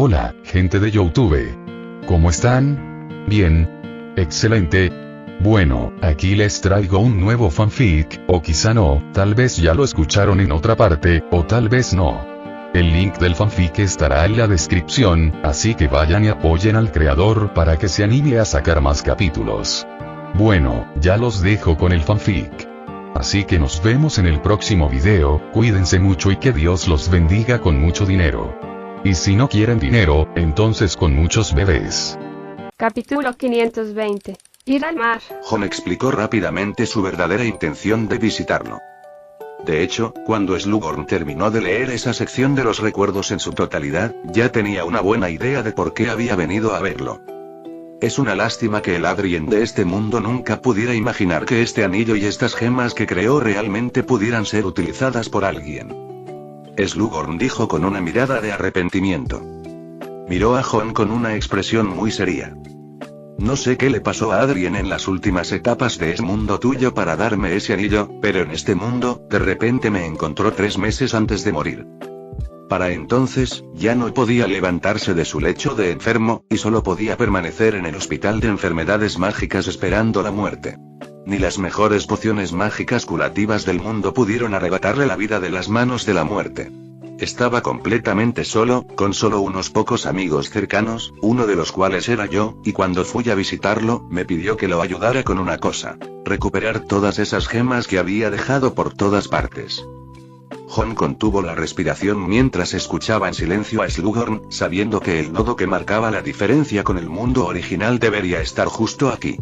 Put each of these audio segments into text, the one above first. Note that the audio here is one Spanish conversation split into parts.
Hola, gente de YouTube. ¿Cómo están? Bien. Excelente. Bueno, aquí les traigo un nuevo fanfic, o quizá no, tal vez ya lo escucharon en otra parte, o tal vez no. El link del fanfic estará en la descripción, así que vayan y apoyen al creador para que se anime a sacar más capítulos. Bueno, ya los dejo con el fanfic. Así que nos vemos en el próximo video, cuídense mucho y que Dios los bendiga con mucho dinero. Y si no quieren dinero, entonces con muchos bebés. Capítulo 520. Ir al mar. Jon explicó rápidamente su verdadera intención de visitarlo. De hecho, cuando Slughorn terminó de leer esa sección de los recuerdos en su totalidad, ya tenía una buena idea de por qué había venido a verlo. Es una lástima que el Adrien de este mundo nunca pudiera imaginar que este anillo y estas gemas que creó realmente pudieran ser utilizadas por alguien. Slughorn dijo con una mirada de arrepentimiento. Miró a Jon con una expresión muy seria. No sé qué le pasó a Adrien en las últimas etapas de ese mundo tuyo para darme ese anillo, pero en este mundo, de repente me encontró 3 meses antes de morir. Para entonces, ya no podía levantarse de su lecho de enfermo, y solo podía permanecer en el hospital de enfermedades mágicas esperando la muerte. Ni las mejores pociones mágicas curativas del mundo pudieron arrebatarle la vida de las manos de la muerte. Estaba completamente solo, con solo unos pocos amigos cercanos, uno de los cuales era yo, y cuando fui a visitarlo, me pidió que lo ayudara con una cosa: recuperar todas esas gemas que había dejado por todas partes. Jon contuvo la respiración mientras escuchaba en silencio a Slughorn, sabiendo que el nodo que marcaba la diferencia con el mundo original debería estar justo aquí.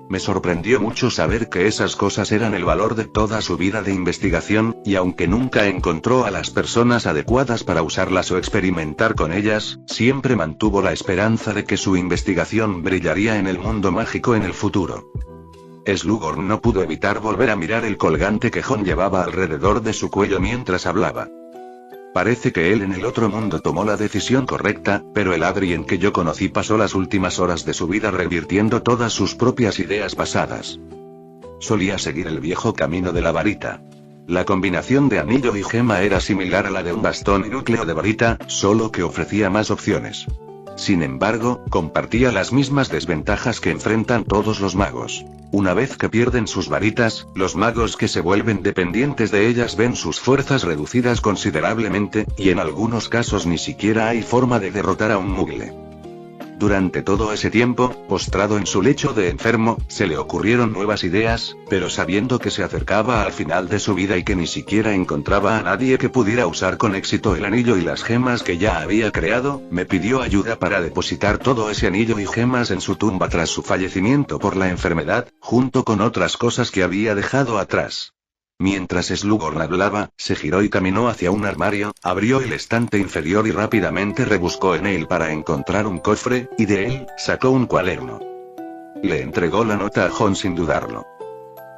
Me sorprendió mucho saber que esas cosas eran el valor de toda su vida de investigación, y aunque nunca encontró a las personas adecuadas para usarlas o experimentar con ellas, siempre mantuvo la esperanza de que su investigación brillaría en el mundo mágico en el futuro. Slughorn no pudo evitar volver a mirar el colgante que Jon llevaba alrededor de su cuello mientras hablaba. Parece que él en el otro mundo tomó la decisión correcta, pero el Adrien que yo conocí pasó las últimas horas de su vida revirtiendo todas sus propias ideas pasadas. Solía seguir el viejo camino de la varita. La combinación de anillo y gema era similar a la de un bastón y núcleo de varita, solo que ofrecía más opciones. Sin embargo, compartía las mismas desventajas que enfrentan todos los magos. Una vez que pierden sus varitas, los magos que se vuelven dependientes de ellas ven sus fuerzas reducidas considerablemente, y en algunos casos ni siquiera hay forma de derrotar a un mugle. Durante todo ese tiempo, postrado en su lecho de enfermo, se le ocurrieron nuevas ideas, pero sabiendo que se acercaba al final de su vida y que ni siquiera encontraba a nadie que pudiera usar con éxito el anillo y las gemas que ya había creado, me pidió ayuda para depositar todo ese anillo y gemas en su tumba tras su fallecimiento por la enfermedad, junto con otras cosas que había dejado atrás. Mientras Slughorn hablaba, se giró y caminó hacia un armario, abrió el estante inferior y rápidamente rebuscó en él para encontrar un cofre, y de él, sacó un cuaderno. Le entregó la nota a Jon sin dudarlo.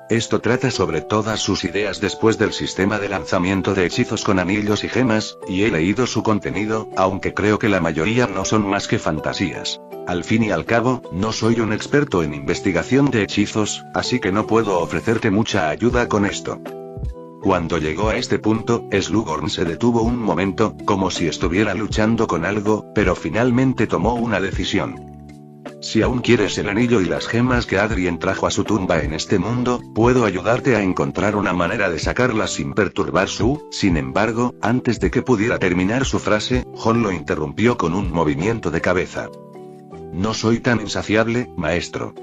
Esto trata sobre todas sus ideas después del sistema de lanzamiento de hechizos con anillos y gemas, y he leído su contenido, aunque creo que la mayoría no son más que fantasías. Al fin y al cabo, no soy un experto en investigación de hechizos, así que no puedo ofrecerte mucha ayuda con esto. Cuando llegó a este punto, Slughorn se detuvo un momento, como si estuviera luchando con algo, pero finalmente tomó una decisión. Si aún quieres el anillo y las gemas que Adrien trajo a su tumba en este mundo, puedo ayudarte a encontrar una manera de sacarlas sin perturbar su... Sin embargo, antes de que pudiera terminar su frase, Jon lo interrumpió con un movimiento de cabeza. No soy tan insaciable, maestro.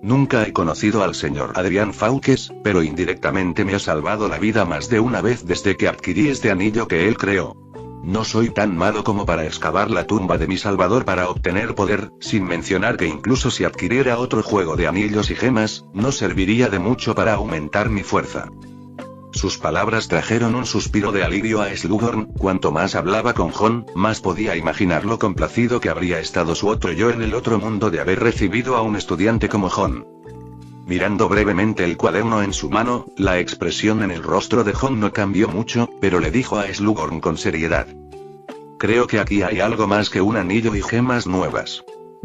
Nunca he conocido al señor Adrian Faulkes, pero indirectamente me ha salvado la vida más de una vez desde que adquirí este anillo que él creó. No soy tan malo como para excavar la tumba de mi salvador para obtener poder, sin mencionar que incluso si adquiriera otro juego de anillos y gemas, no serviría de mucho para aumentar mi fuerza. Sus palabras trajeron un suspiro de alivio a Slughorn. Cuanto más hablaba con Jon, más podía imaginar lo complacido que habría estado su otro yo en el otro mundo de haber recibido a un estudiante como Jon. Mirando brevemente el cuaderno en su mano, la expresión en el rostro de Jon no cambió mucho, pero le dijo a Slughorn con seriedad: creo que aquí hay algo más que un anillo y gemas nuevas.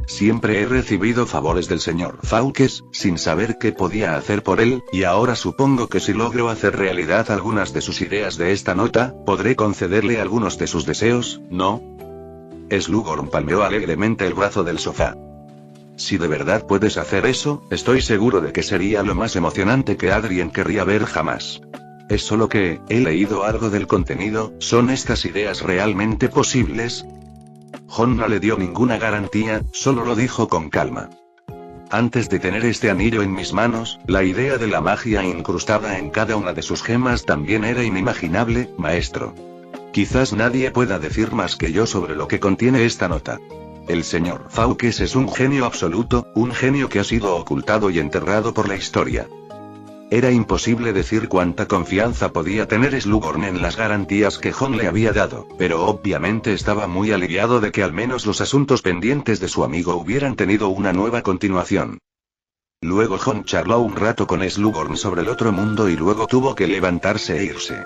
Siempre he recibido favores del señor Faulkes, sin saber qué podía hacer por él, y ahora supongo que si logro hacer realidad algunas de sus ideas de esta nota, podré concederle algunos de sus deseos, ¿no? Slughorn palmeó alegremente el brazo del sofá. Si de verdad puedes hacer eso, estoy seguro de que sería lo más emocionante que Adrien querría ver jamás. Es solo que, he leído algo del contenido, ¿son estas ideas realmente posibles? Jon no le dio ninguna garantía, solo lo dijo con calma. Antes de tener este anillo en mis manos, la idea de la magia incrustada en cada una de sus gemas también era inimaginable, maestro. Quizás nadie pueda decir más que yo sobre lo que contiene esta nota. El señor Faukes es un genio absoluto, un genio que ha sido ocultado y enterrado por la historia. Era imposible decir cuánta confianza podía tener Slughorn en las garantías que Jon le había dado, pero obviamente estaba muy aliviado de que al menos los asuntos pendientes de su amigo hubieran tenido una nueva continuación. Luego Jon charló un rato con Slughorn sobre el otro mundo y luego tuvo que levantarse e irse.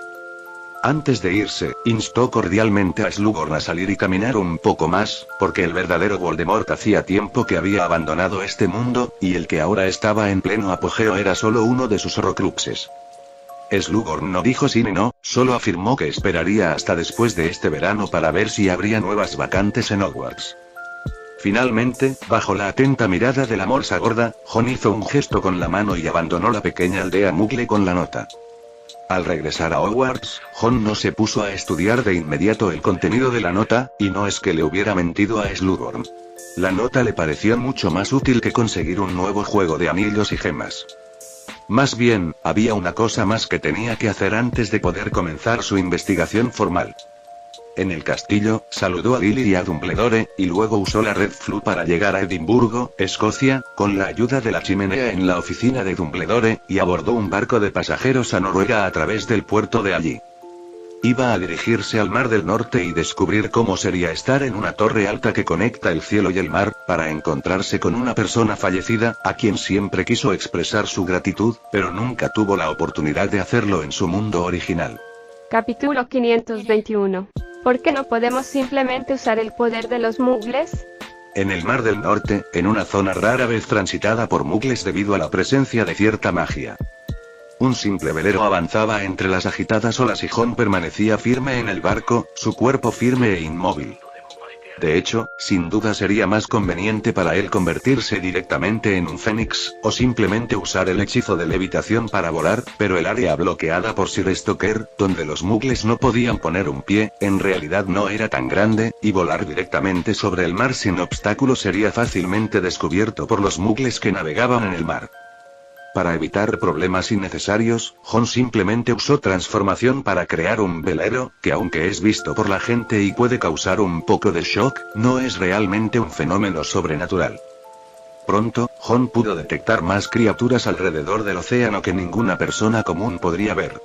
Antes de irse, instó cordialmente a Slughorn a salir y caminar un poco más, porque el verdadero Voldemort hacía tiempo que había abandonado este mundo, y el que ahora estaba en pleno apogeo era solo uno de sus horrocruxes. Slughorn no dijo sí ni no, solo afirmó que esperaría hasta después de este verano para ver si habría nuevas vacantes en Hogwarts. Finalmente, bajo la atenta mirada de la morsa gorda, Jon hizo un gesto con la mano y abandonó la pequeña aldea Muggle con la nota. Al regresar a Hogwarts, Jon no se puso a estudiar de inmediato el contenido de la nota, y no es que le hubiera mentido a Slughorn. La nota le pareció mucho más útil que conseguir un nuevo juego de anillos y gemas. Más bien, había una cosa más que tenía que hacer antes de poder comenzar su investigación formal. En el castillo, saludó a Lily y a Dumbledore, y luego usó la Red Flu para llegar a Edimburgo, Escocia, con la ayuda de la chimenea en la oficina de Dumbledore, y abordó un barco de pasajeros a Noruega a través del puerto de allí. Iba a dirigirse al Mar del Norte y descubrir cómo sería estar en una torre alta que conecta el cielo y el mar, para encontrarse con una persona fallecida, a quien siempre quiso expresar su gratitud, pero nunca tuvo la oportunidad de hacerlo en su mundo original. Capítulo 521. ¿Por qué no podemos simplemente usar el poder de los muggles? En el Mar del Norte, en una zona rara vez transitada por muggles debido a la presencia de cierta magia. Un simple velero avanzaba entre las agitadas olas y Jon permanecía firme en el barco, su cuerpo firme e inmóvil. De hecho, sin duda sería más conveniente para él convertirse directamente en un fénix, o simplemente usar el hechizo de levitación para volar, pero el área bloqueada por Sir Stoker, donde los muggles no podían poner un pie, en realidad no era tan grande, y volar directamente sobre el mar sin obstáculos sería fácilmente descubierto por los muggles que navegaban en el mar. Para evitar problemas innecesarios, Jon simplemente usó transformación para crear un velero, que aunque es visto por la gente y puede causar un poco de shock, no es realmente un fenómeno sobrenatural. Pronto, Jon pudo detectar más criaturas alrededor del océano que ninguna persona común podría ver.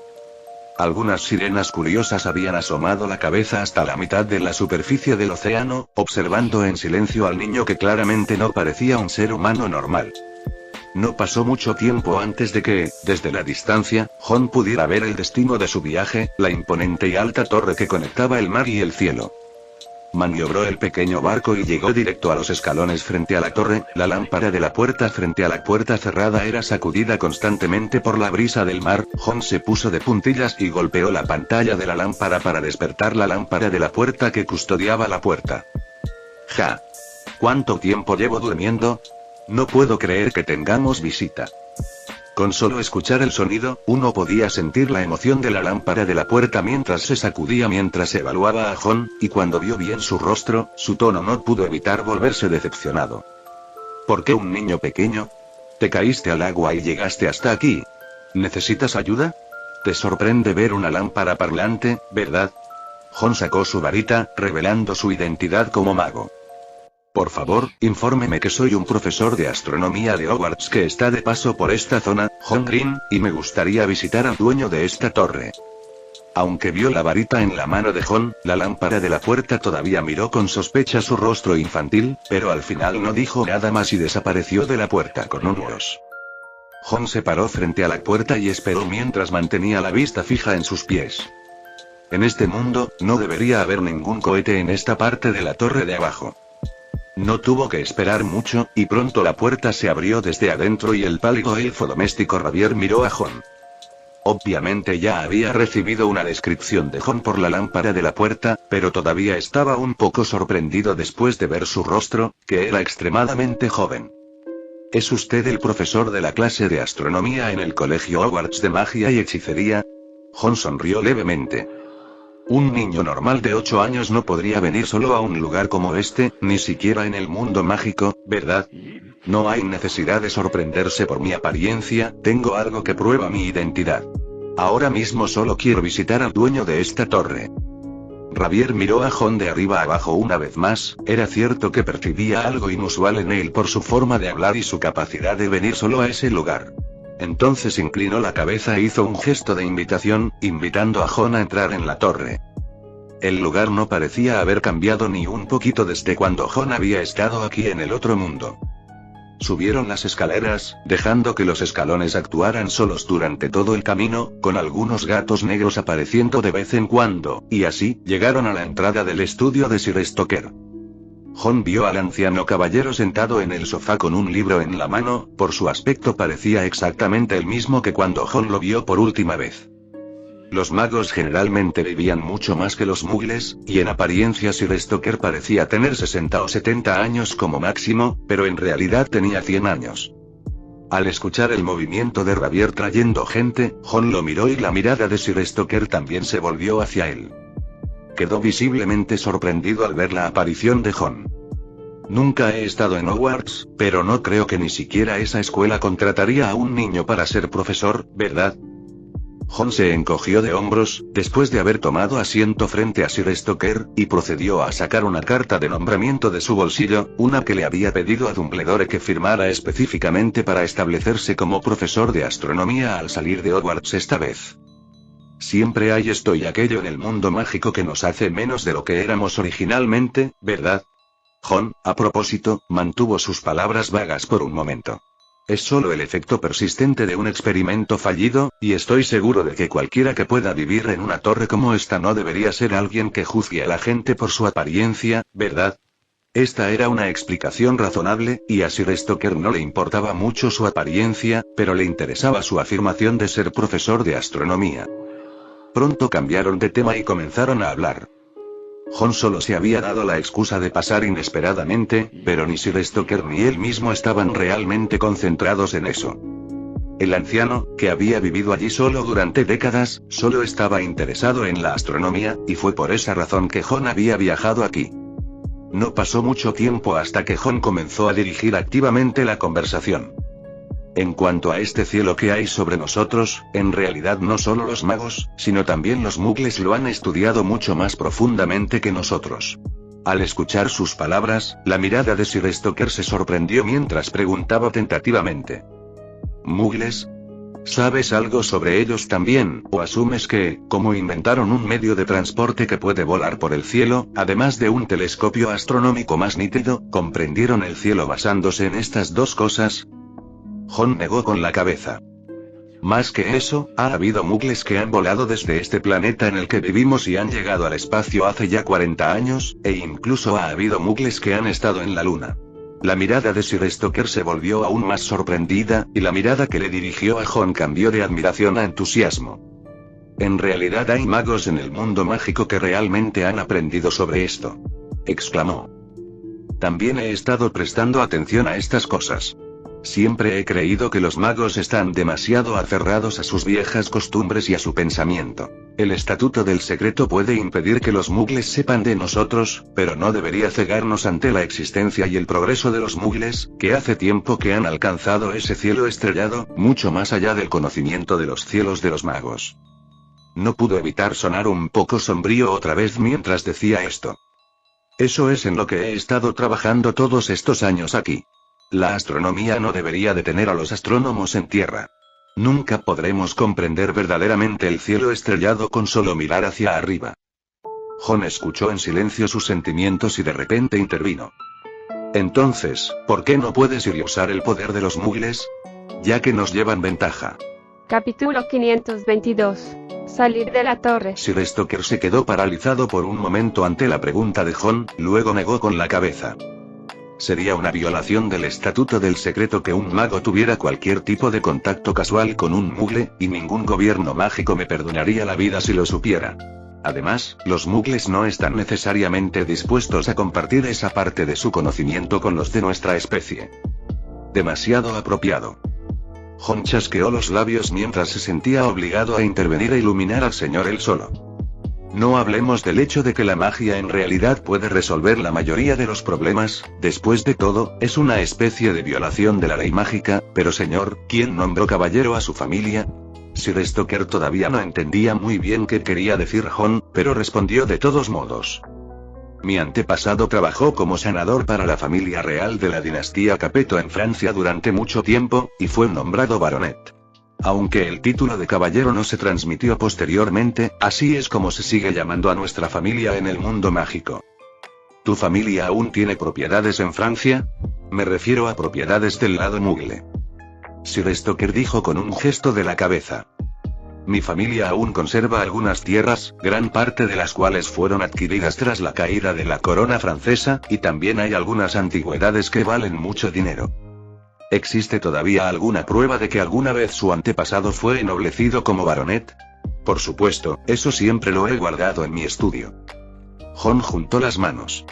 Algunas sirenas curiosas habían asomado la cabeza hasta la mitad de la superficie del océano, observando en silencio al niño que claramente no parecía un ser humano normal. No pasó mucho tiempo antes de que, desde la distancia, Jon pudiera ver el destino de su viaje, la imponente y alta torre que conectaba el mar y el cielo. Maniobró el pequeño barco y llegó directo a los escalones frente a la torre. La lámpara de la puerta frente a la puerta cerrada era sacudida constantemente por la brisa del mar. Jon se puso de puntillas y golpeó la pantalla de la lámpara para despertar la lámpara de la puerta que custodiaba la puerta. ¡Ja! ¿Cuánto tiempo llevo durmiendo? No puedo creer que tengamos visita. Con solo escuchar el sonido, uno podía sentir la emoción de la lámpara de la puerta mientras se sacudía mientras evaluaba a Jon, y cuando vio bien su rostro, su tono no pudo evitar volverse decepcionado. ¿Por qué un niño pequeño? Te caíste al agua y llegaste hasta aquí. ¿Necesitas ayuda? Te sorprende ver una lámpara parlante, ¿verdad? Jon sacó su varita, revelando su identidad como mago. Por favor, infórmeme que soy un profesor de astronomía de Hogwarts que está de paso por esta zona, Jon Green, y me gustaría visitar al dueño de esta torre. Aunque vio la varita en la mano de Jon, la lámpara de la puerta todavía miró con sospecha su rostro infantil, pero al final no dijo nada más y desapareció de la puerta con un ros. Jon se paró frente a la puerta y esperó mientras mantenía la vista fija en sus pies. En este mundo, no debería haber ningún cohete en esta parte de la torre de abajo. No tuvo que esperar mucho, y pronto la puerta se abrió desde adentro y el pálido elfo doméstico Ravier miró a Jon. Obviamente ya había recibido una descripción de Jon por la lámpara de la puerta, pero todavía estaba un poco sorprendido después de ver su rostro, que era extremadamente joven. ¿Es usted el profesor de la clase de astronomía en el colegio Hogwarts de magia y hechicería? Jon sonrió levemente. Un niño normal de 8 años no podría venir solo a un lugar como este, ni siquiera en el mundo mágico, ¿verdad? No hay necesidad de sorprenderse por mi apariencia, tengo algo que prueba mi identidad. Ahora mismo solo quiero visitar al dueño de esta torre. Ravier miró a Jon de arriba abajo una vez más, era cierto que percibía algo inusual en él por su forma de hablar y su capacidad de venir solo a ese lugar. Entonces inclinó la cabeza e hizo un gesto de invitación, invitando a Jon a entrar en la torre. El lugar no parecía haber cambiado ni un poquito desde cuando Jon había estado aquí en el otro mundo. Subieron las escaleras, dejando que los escalones actuaran solos durante todo el camino, con algunos gatos negros apareciendo de vez en cuando, y así, llegaron a la entrada del estudio de Sir Stoker. Jon vio al anciano caballero sentado en el sofá con un libro en la mano, por su aspecto parecía exactamente el mismo que cuando Jon lo vio por última vez. Los magos generalmente vivían mucho más que los muggles, y en apariencia Sir Stoker parecía tener 60 o 70 años como máximo, pero en realidad tenía 100 años. Al escuchar el movimiento de Ravier trayendo gente, Jon lo miró y la mirada de Sir Stoker también se volvió hacia él. Quedó visiblemente sorprendido al ver la aparición de Jon. Nunca he estado en Hogwarts, pero no creo que ni siquiera esa escuela contrataría a un niño para ser profesor, ¿verdad? Jon se encogió de hombros, después de haber tomado asiento frente a Sir Stoker, y procedió a sacar una carta de nombramiento de su bolsillo, una que le había pedido a Dumbledore que firmara específicamente para establecerse como profesor de astronomía al salir de Hogwarts esta vez. Siempre hay esto y aquello en el mundo mágico que nos hace menos de lo que éramos originalmente, ¿verdad? Jon, a propósito, mantuvo sus palabras vagas por un momento. Es solo el efecto persistente de un experimento fallido, y estoy seguro de que cualquiera que pueda vivir en una torre como esta no debería ser alguien que juzgue a la gente por su apariencia, ¿verdad? Esta era una explicación razonable, y a Sir Stoker no le importaba mucho su apariencia, pero le interesaba su afirmación de ser profesor de astronomía. Pronto cambiaron de tema y comenzaron a hablar. Jon solo se había dado la excusa de pasar inesperadamente, pero ni Sir Stoker ni él mismo estaban realmente concentrados en eso. El anciano, que había vivido allí solo durante décadas, solo estaba interesado en la astronomía, y fue por esa razón que Jon había viajado aquí. No pasó mucho tiempo hasta que Jon comenzó a dirigir activamente la conversación. En cuanto a este cielo que hay sobre nosotros, en realidad no solo los magos, sino también los muggles lo han estudiado mucho más profundamente que nosotros. Al escuchar sus palabras, la mirada de Sir Stoker se sorprendió mientras preguntaba tentativamente. ¿Muggles? ¿Sabes algo sobre ellos también, o asumes que, como inventaron un medio de transporte que puede volar por el cielo, además de un telescopio astronómico más nítido, comprendieron el cielo basándose en estas dos cosas? Jon negó con la cabeza. Más que eso, ha habido muggles que han volado desde este planeta en el que vivimos y han llegado al espacio hace ya 40 años, e incluso ha habido muggles que han estado en la luna. La mirada de Sir Stoker se volvió aún más sorprendida, y la mirada que le dirigió a Jon cambió de admiración a entusiasmo. En realidad hay magos en el mundo mágico que realmente han aprendido sobre esto. Exclamó. También he estado prestando atención a estas cosas. Siempre he creído que los magos están demasiado aferrados a sus viejas costumbres y a su pensamiento. El estatuto del secreto puede impedir que los muggles sepan de nosotros, pero no debería cegarnos ante la existencia y el progreso de los muggles, que hace tiempo que han alcanzado ese cielo estrellado, mucho más allá del conocimiento de los cielos de los magos. No pudo evitar sonar un poco sombrío otra vez mientras decía esto. Eso es en lo que he estado trabajando todos estos años aquí. La astronomía no debería detener a los astrónomos en tierra. Nunca podremos comprender verdaderamente el cielo estrellado con solo mirar hacia arriba. Jon escuchó en silencio sus sentimientos y de repente intervino. Entonces, ¿por qué no puedes ir y usar el poder de los muggles? Ya que nos llevan ventaja. Capítulo 522. Salir de la torre. Sir Stoker se quedó paralizado por un momento ante la pregunta de Jon, luego negó con la cabeza. Sería una violación del estatuto del secreto que un mago tuviera cualquier tipo de contacto casual con un mugle, y ningún gobierno mágico me perdonaría la vida si lo supiera. Además, los mugles no están necesariamente dispuestos a compartir esa parte de su conocimiento con los de nuestra especie. Demasiado apropiado. Jon chasqueó los labios mientras se sentía obligado a intervenir e iluminar al señor él solo. No hablemos del hecho de que la magia en realidad puede resolver la mayoría de los problemas, después de todo, es una especie de violación de la ley mágica, pero señor, ¿quién nombró caballero a su familia? Sir Stoker todavía no entendía muy bien qué quería decir Jon, pero respondió de todos modos. Mi antepasado trabajó como senador para la familia real de la dinastía Capeto en Francia durante mucho tiempo, y fue nombrado baronet. Aunque el título de caballero no se transmitió posteriormente, así es como se sigue llamando a nuestra familia en el mundo mágico. ¿Tu familia aún tiene propiedades en Francia? Me refiero a propiedades del lado mugle. Sir Stoker dijo con un gesto de la cabeza. Mi familia aún conserva algunas tierras, gran parte de las cuales fueron adquiridas tras la caída de la corona francesa, y también hay algunas antigüedades que valen mucho dinero. ¿Existe todavía alguna prueba de que alguna vez su antepasado fue ennoblecido como baronet? Por supuesto, eso siempre lo he guardado en mi estudio. Jon juntó las manos.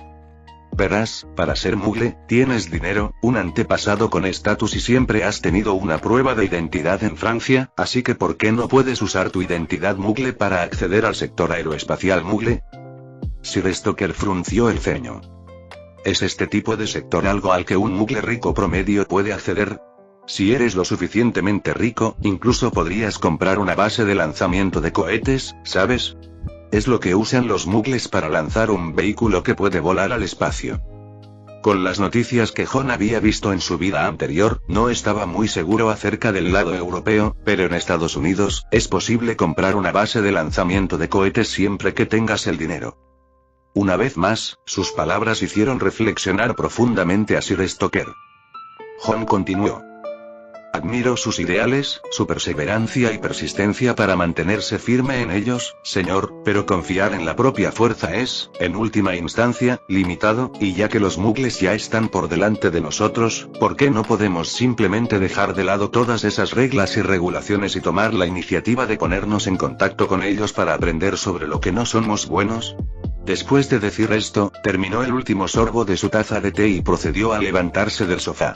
Verás, para ser mugle, tienes dinero, un antepasado con estatus y siempre has tenido una prueba de identidad en Francia, así que ¿por qué no puedes usar tu identidad mugle para acceder al sector aeroespacial mugle? Sir Stoker frunció el ceño. ¿Es este tipo de sector algo al que un mugle rico promedio puede acceder? Si eres lo suficientemente rico, incluso podrías comprar una base de lanzamiento de cohetes, ¿sabes? Es lo que usan los mugles para lanzar un vehículo que puede volar al espacio. Con las noticias que Jon había visto en su vida anterior, no estaba muy seguro acerca del lado europeo, pero en Estados Unidos, es posible comprar una base de lanzamiento de cohetes siempre que tengas el dinero. Una vez más, sus palabras hicieron reflexionar profundamente a Sir Stoker. Jon continuó. Admiro sus ideales, su perseverancia y persistencia para mantenerse firme en ellos, señor, pero confiar en la propia fuerza es, en última instancia, limitado, y ya que los mugles ya están por delante de nosotros, ¿por qué no podemos simplemente dejar de lado todas esas reglas y regulaciones y tomar la iniciativa de ponernos en contacto con ellos para aprender sobre lo que no somos buenos? Después de decir esto, terminó el último sorbo de su taza de té y procedió a levantarse del sofá.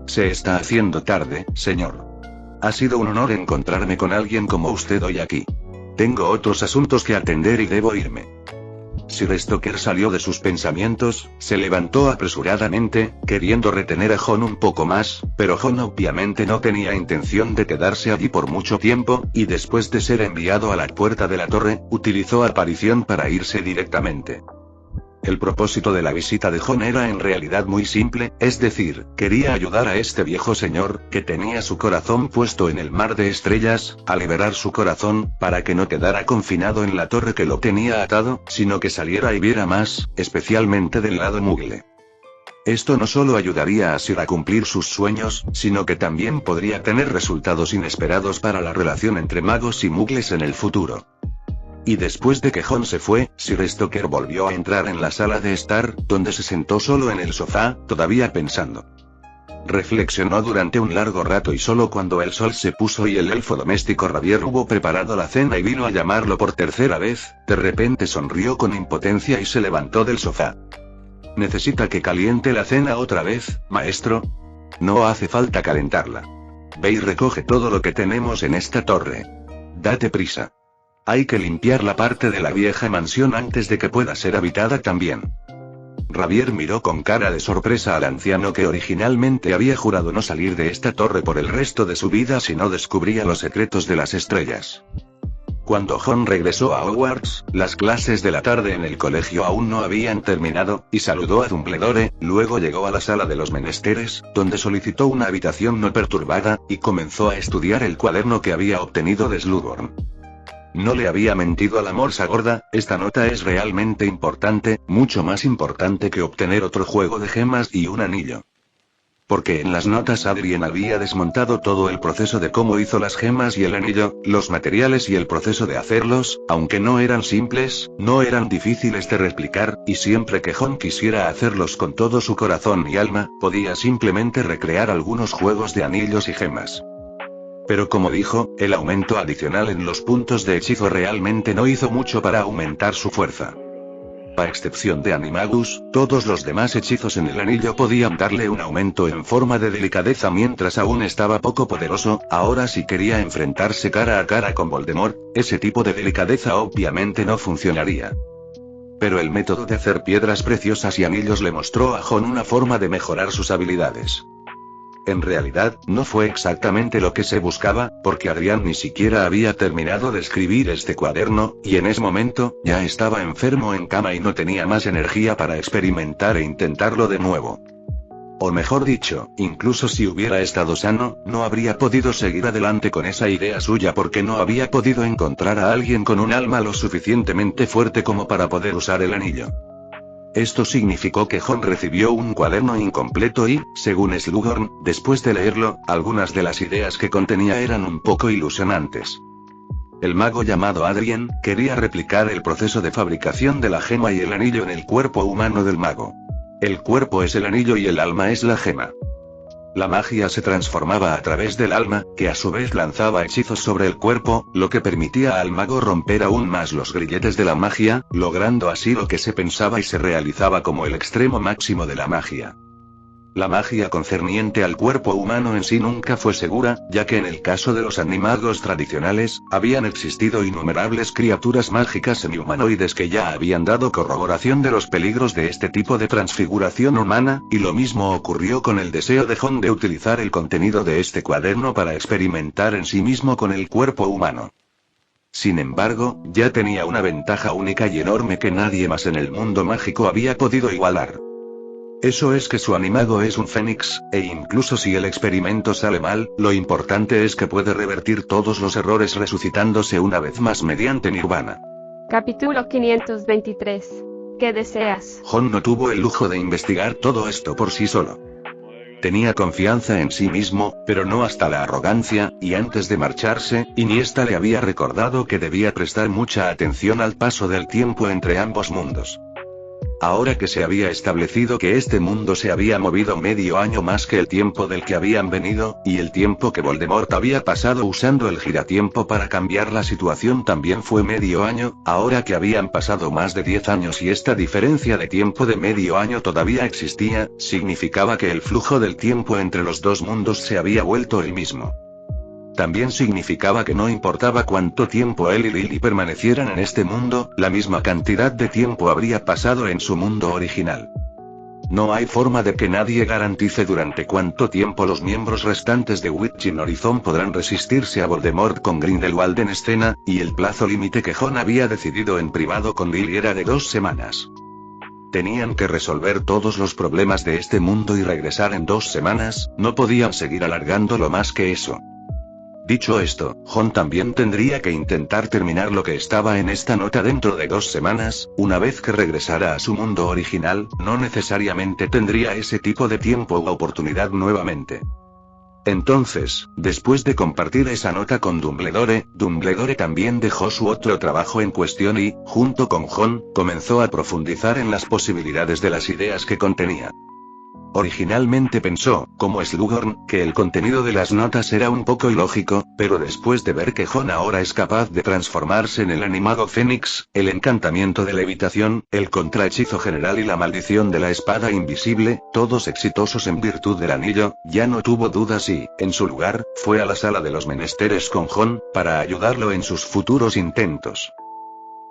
Se está haciendo tarde, señor. Ha sido un honor encontrarme con alguien como usted hoy aquí. Tengo otros asuntos que atender y debo irme. Sir Stoker salió de sus pensamientos, se levantó apresuradamente, queriendo retener a Jon un poco más, pero Jon obviamente no tenía intención de quedarse allí por mucho tiempo, y después de ser enviado a la puerta de la torre, utilizó aparición para irse directamente. El propósito de la visita de Jon era en realidad muy simple, es decir, quería ayudar a este viejo señor, que tenía su corazón puesto en el mar de estrellas, a liberar su corazón, para que no quedara confinado en la torre que lo tenía atado, sino que saliera y viera más, especialmente del lado mugle. Esto no solo ayudaría a Sir a cumplir sus sueños, sino que también podría tener resultados inesperados para la relación entre magos y mugles en el futuro. Y después de que Jon se fue, Sir Stoker volvió a entrar en la sala de estar, donde se sentó solo en el sofá, todavía pensando. Reflexionó durante un largo rato y solo cuando el sol se puso y el elfo doméstico Ravier hubo preparado la cena y vino a llamarlo por tercera vez, de repente sonrió con impotencia y se levantó del sofá. ¿Necesita que caliente la cena otra vez, maestro? No hace falta calentarla. Ve y recoge todo lo que tenemos en esta torre. Date prisa. Hay que limpiar la parte de la vieja mansión antes de que pueda ser habitada también. Ravier miró con cara de sorpresa al anciano que originalmente había jurado no salir de esta torre por el resto de su vida si no descubría los secretos de las estrellas. Cuando Jon regresó a Hogwarts, las clases de la tarde en el colegio aún no habían terminado, y saludó a Dumbledore, luego llegó a la sala de los menesteres, donde solicitó una habitación no perturbada, y comenzó a estudiar el cuaderno que había obtenido de Slughorn. No le había mentido a la morsa gorda, esta nota es realmente importante, mucho más importante que obtener otro juego de gemas y un anillo. Porque en las notas Adrien había desmontado todo el proceso de cómo hizo las gemas y el anillo, los materiales y el proceso de hacerlos, aunque no eran simples, no eran difíciles de replicar, y siempre que Jon quisiera hacerlos con todo su corazón y alma, podía simplemente recrear algunos juegos de anillos y gemas. Pero como dijo, el aumento adicional en los puntos de hechizo realmente no hizo mucho para aumentar su fuerza. A excepción de Animagus, todos los demás hechizos en el anillo podían darle un aumento en forma de delicadeza mientras aún estaba poco poderoso. Ahora si quería enfrentarse cara a cara con Voldemort, ese tipo de delicadeza obviamente no funcionaría. Pero el método de hacer piedras preciosas y anillos le mostró a Jon una forma de mejorar sus habilidades. En realidad, no fue exactamente lo que se buscaba, porque Adrián ni siquiera había terminado de escribir este cuaderno, y en ese momento, ya estaba enfermo en cama y no tenía más energía para experimentar e intentarlo de nuevo. O mejor dicho, incluso si hubiera estado sano, no habría podido seguir adelante con esa idea suya porque no había podido encontrar a alguien con un alma lo suficientemente fuerte como para poder usar el anillo. Esto significó que Jon recibió un cuaderno incompleto y, según Slughorn, después de leerlo, algunas de las ideas que contenía eran un poco ilusionantes. El mago llamado Adrien quería replicar el proceso de fabricación de la gema y el anillo en el cuerpo humano del mago. El cuerpo es el anillo y el alma es la gema. La magia se transformaba a través del alma, que a su vez lanzaba hechizos sobre el cuerpo, lo que permitía al mago romper aún más los grilletes de la magia, logrando así lo que se pensaba y se realizaba como el extremo máximo de la magia. La magia concerniente al cuerpo humano en sí nunca fue segura, ya que en el caso de los animagos tradicionales, habían existido innumerables criaturas mágicas semi-humanoides que ya habían dado corroboración de los peligros de este tipo de transfiguración humana, y lo mismo ocurrió con el deseo de Jon de utilizar el contenido de este cuaderno para experimentar en sí mismo con el cuerpo humano. Sin embargo, ya tenía una ventaja única y enorme que nadie más en el mundo mágico había podido igualar. Eso es que su animago es un fénix, e incluso si el experimento sale mal, lo importante es que puede revertir todos los errores resucitándose una vez más mediante Nirvana. Capítulo 523. ¿Qué deseas? Jon no tuvo el lujo de investigar todo esto por sí solo. Tenía confianza en sí mismo, pero no hasta la arrogancia, y antes de marcharse, Iniesta le había recordado que debía prestar mucha atención al paso del tiempo entre ambos mundos. Ahora que se había establecido que este mundo se había movido medio año más que el tiempo del que habían venido, y el tiempo que Voldemort había pasado usando el giratiempo para cambiar la situación también fue medio año, ahora que habían pasado más de 10 años y esta diferencia de tiempo de medio año todavía existía, significaba que el flujo del tiempo entre los dos mundos se había vuelto el mismo. También significaba que no importaba cuánto tiempo él y Lily permanecieran en este mundo, la misma cantidad de tiempo habría pasado en su mundo original. No hay forma de que nadie garantice durante cuánto tiempo los miembros restantes de Witching Horizon podrán resistirse a Voldemort con Grindelwald en escena, y el plazo límite que Jon había decidido en privado con Lily era de 2 semanas. Tenían que resolver todos los problemas de este mundo y regresar en 2 semanas, no podían seguir alargándolo más que eso. Dicho esto, Jon también tendría que intentar terminar lo que estaba en esta nota dentro de 2 semanas, una vez que regresara a su mundo original, no necesariamente tendría ese tipo de tiempo u oportunidad nuevamente. Entonces, después de compartir esa nota con Dumbledore, Dumbledore también dejó su otro trabajo en cuestión y, junto con Jon, comenzó a profundizar en las posibilidades de las ideas que contenía. Originalmente pensó, como Slughorn, que el contenido de las notas era un poco ilógico, pero después de ver que Jon ahora es capaz de transformarse en el animado Fénix, el encantamiento de levitación, el contrahechizo general y la maldición de la espada invisible, todos exitosos en virtud del anillo, ya no tuvo dudas y, en su lugar, fue a la sala de los menesteres con Jon, para ayudarlo en sus futuros intentos.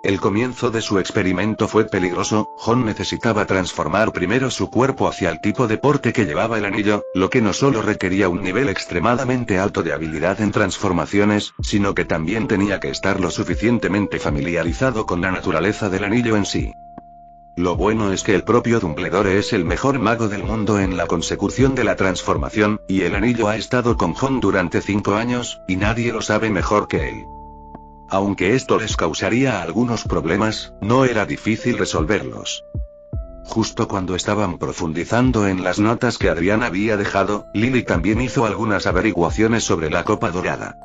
El comienzo de su experimento fue peligroso. Jon necesitaba transformar primero su cuerpo hacia el tipo de porte que llevaba el anillo, lo que no solo requería un nivel extremadamente alto de habilidad en transformaciones, sino que también tenía que estar lo suficientemente familiarizado con la naturaleza del anillo en sí. Lo bueno es que el propio Dumbledore es el mejor mago del mundo en la consecución de la transformación, y el anillo ha estado con Jon durante 5 años, y nadie lo sabe mejor que él. Aunque esto les causaría algunos problemas, no era difícil resolverlos. Justo cuando estaban profundizando en las notas que Adrián había dejado, Lily también hizo algunas averiguaciones sobre la Copa Dorada.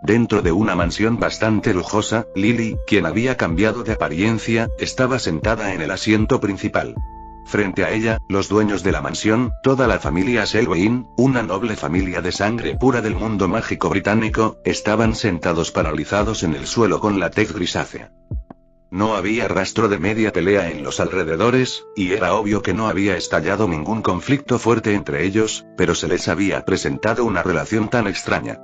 Dentro de una mansión bastante lujosa, Lily, quien había cambiado de apariencia, estaba sentada en el asiento principal. Frente a ella, los dueños de la mansión, toda la familia Selwyn, una noble familia de sangre pura del mundo mágico británico, estaban sentados paralizados en el suelo con la tez grisácea. No había rastro de media pelea en los alrededores, y era obvio que no había estallado ningún conflicto fuerte entre ellos, pero se les había presentado una relación tan extraña.